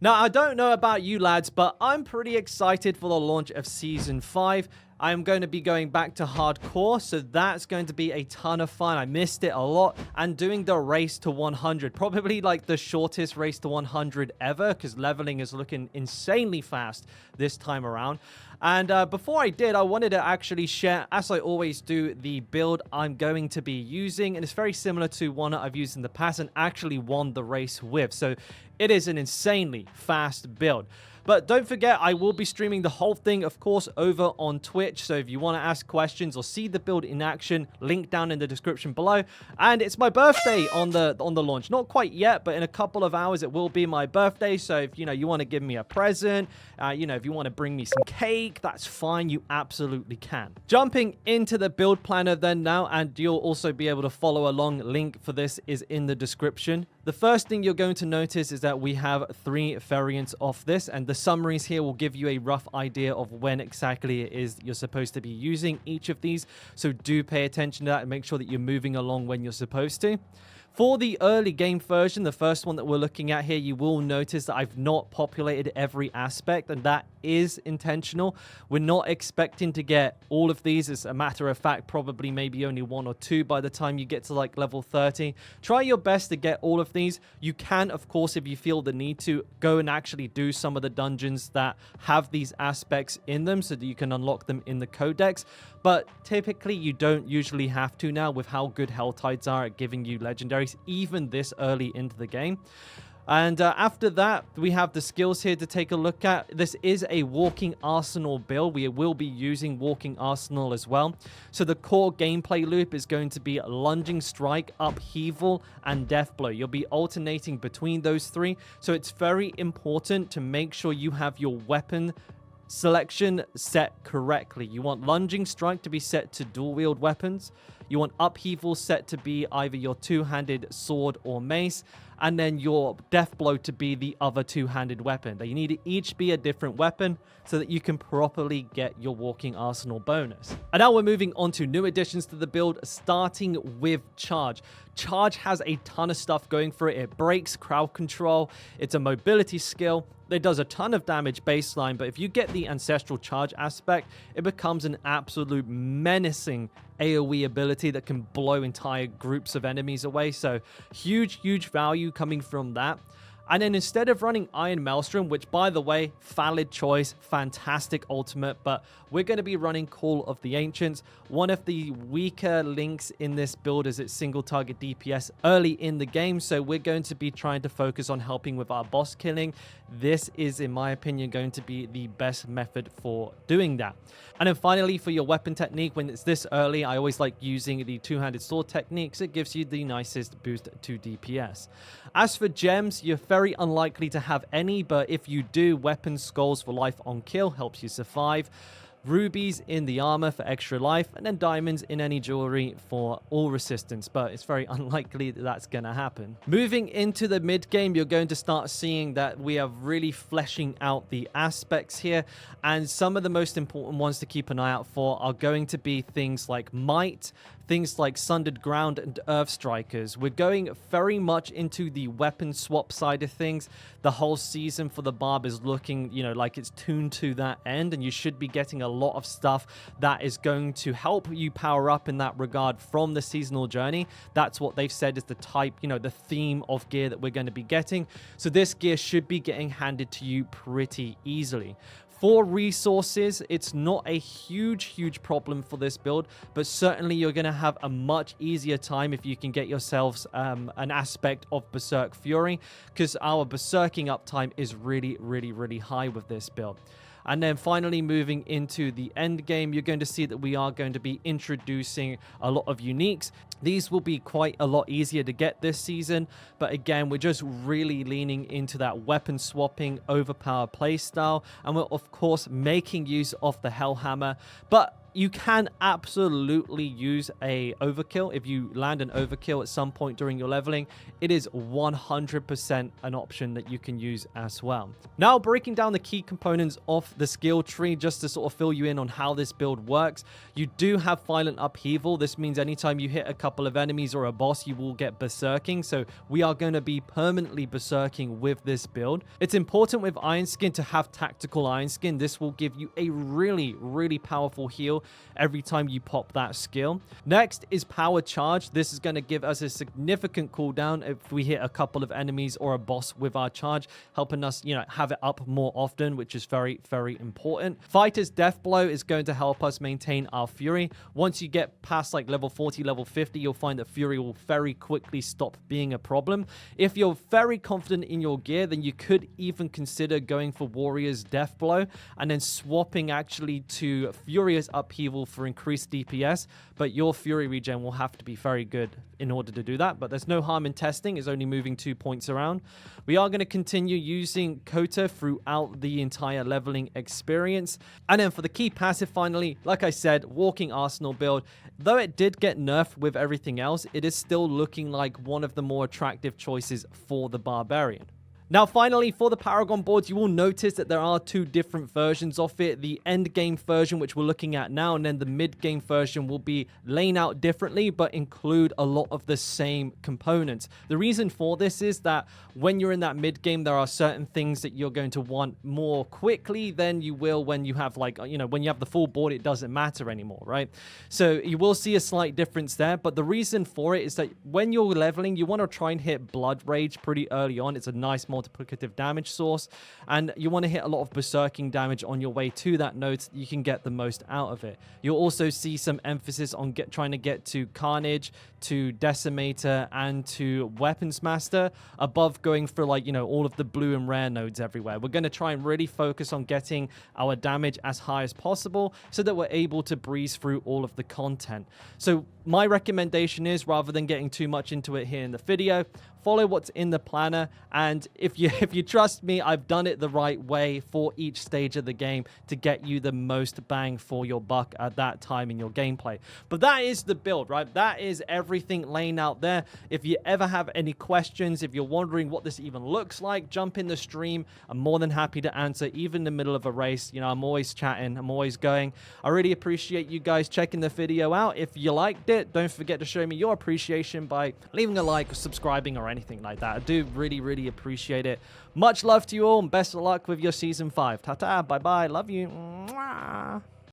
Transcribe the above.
Now, I don't know about you lads, but I'm pretty excited for the launch of Season 5. I am going to be going back to hardcore, so that's going to be a ton of fun. I missed it a lot, and doing the race to 100, probably like the shortest race to 100 ever, because leveling is looking insanely fast this time around. And before I did, I wanted to actually share, as I always do, the build I'm going to be using, and it's very similar to one that I've used in the past and actually won the race with. So it is an insanely fast build. But don't forget, I will be streaming the whole thing, of course, over on Twitch. So if you want to ask questions or see the build in action, link down in the description below. And it's my birthday on the launch. Not quite yet, but in a couple of hours, it will be my birthday. So if, you want to give me a present, if you want to bring me some cake, that's fine. You absolutely can. Jumping into the build planner then now, and you'll also be able to follow along. Link for this is in the description. The first thing you're going to notice is that we have 3 variants of this, and the summaries here will give you a rough idea of when exactly it is you're supposed to be using each of these. So do pay attention to that and make sure that you're moving along when you're supposed to. For the early game version, the first one that we're looking at here, you will notice that I've not populated every aspect, and that is intentional. We're not expecting to get all of these. As a matter of fact, probably maybe only 1 or 2 by the time you get to like level 30. Try your best to get all of these. You can, of course, if you feel the need to, go and actually do some of the dungeons that have these aspects in them so that you can unlock them in the codex. But typically, you don't usually have to now with how good Hell Tides are at giving you legendaries, even this early into the game. And after that, we have the skills here to take a look at. This is a Walking Arsenal build. We will be using Walking Arsenal as well. So the core gameplay loop is going to be Lunging Strike, Upheaval, and Death Blow. You'll be alternating between those 3. So it's very important to make sure you have your weapon selection set correctly. You want Lunging Strike to be set to dual wield weapons. You want Upheaval set to be either your 2-handed sword or mace, and then your Death Blow to be the other 2-handed weapon. They need to each be a different weapon so that you can properly get your Walking Arsenal bonus. And now we're moving on to new additions to the build, starting with Charge. Charge has a ton of stuff going for it. It breaks crowd control. It's a mobility skill. It does a ton of damage baseline, but if you get the Ancestral Charge aspect, it becomes an absolute menacing AoE ability that can blow entire groups of enemies away. So huge value coming from that. And then instead of running Iron Maelstrom, which by the way, valid choice, fantastic ultimate, but we're going to be running Call of the Ancients. One of the weaker links in this build is its single target DPS early in the game, so we're going to be trying to focus on helping with our boss killing. This is, in my opinion, going to be the best method for doing that. And then finally, for your weapon technique, when it's this early, I always like using the 2-handed sword techniques. It gives you the nicest boost to DPS. As for gems, you're very unlikely to have any, but if you do, weapon skulls for life on kill helps you survive. Rubies in the armor for extra life, and then diamonds in any jewelry for all resistance, but it's very unlikely that that's going to happen. Moving into the mid game, you're going to start seeing that we are really fleshing out the aspects here, and some of the most important ones to keep an eye out for are going to be things like might, things like Sundered Ground and Earth Strikers. We're going very much into the weapon swap side of things. The whole season for the Barb is looking, like it's tuned to that end, and you should be getting a lot of stuff that is going to help you power up in that regard from the seasonal journey. That's what they've said is the type, the theme of gear that we're going to be getting. So this gear should be getting handed to you pretty easily. For resources, it's not a huge problem for this build, but certainly you're going to have a much easier time if you can get yourselves an aspect of Berserk Fury, because our Berserking uptime is really high with this build. And then finally, moving into the end game, you're going to see that we are going to be introducing a lot of uniques. These will be quite a lot easier to get this season, but again, we're just really leaning into that weapon swapping overpower playstyle, and we're of course making use of the Hellhammer. But you can absolutely use a overkill. If you land an overkill at some point during your leveling, it is 100% an option that you can use as well. Now, breaking down the key components of the skill tree, just to sort of fill you in on how this build works. You do have violent upheaval. This means anytime you hit a couple of enemies or a boss, you will get berserking. So we are going to be permanently berserking with this build. It's important with Iron Skin to have tactical Iron Skin. This will give you a really powerful heal every time you pop that skill. Next is Power Charge. This is going to give us a significant cooldown if we hit a couple of enemies or a boss with our charge, helping us, you know, have it up more often, which is very important. Fighter's Death Blow is going to help us maintain our Fury. Once you get past like level 40, level 50, you'll find that Fury will very quickly stop being a problem. If you're very confident in your gear, then you could even consider going for Warrior's Death Blow and then swapping actually to Furious Upheaval for increased DPS, but your Fury regen will have to be very good in order to do that, but there's no harm in testing. It's only moving 2 points around. We are going to continue using Kota throughout the entire leveling experience. And then for the key passive, finally, like I said, Walking Arsenal build. Though it did get nerfed with everything else, it is still looking like one of the more attractive choices for the Barbarian. Now, finally, for the Paragon boards, you will notice that there are two different versions of it. The end game version, which we're looking at now, and then the mid game version will be laying out differently, but include a lot of the same components. The reason for this is that when you're in that mid game, there are certain things that you're going to want more quickly than you will when you have, like, you know, when you have the full board, it doesn't matter anymore, right? So you will see a slight difference there, but the reason for it is that when you're leveling, you want to try and hit Blood Rage pretty early on. It's a nice multiplicative damage source, and you want to hit a lot of berserking damage on your way to that node so that you can get the most out of it. You'll also see some emphasis on trying to get to Carnage, to Decimator, and to Weapons Master above going for, like, you know, all of the blue and rare nodes everywhere. We're going to try and really focus on getting our damage as high as possible so that we're able to breeze through all of the content. So my recommendation is, rather than getting too much into it here in the video, follow what's in the planner, and if you trust me, I've done it the right way for each stage of the game to get you the most bang for your buck at that time in your gameplay. But that is the build, right? That is everything laying out there. If you ever have any questions, if you're wondering what this even looks like, jump in the stream. I'm more than happy to answer, even in the middle of a race. You know, I'm always chatting, I'm always going. I really appreciate you guys checking the video out. If you liked it, don't forget to show me your appreciation by leaving a like, subscribing, or anything like that. I do really appreciate it. Much love to you all, and best of luck with your season 5. Ta-ta, bye-bye, love you. Mwah.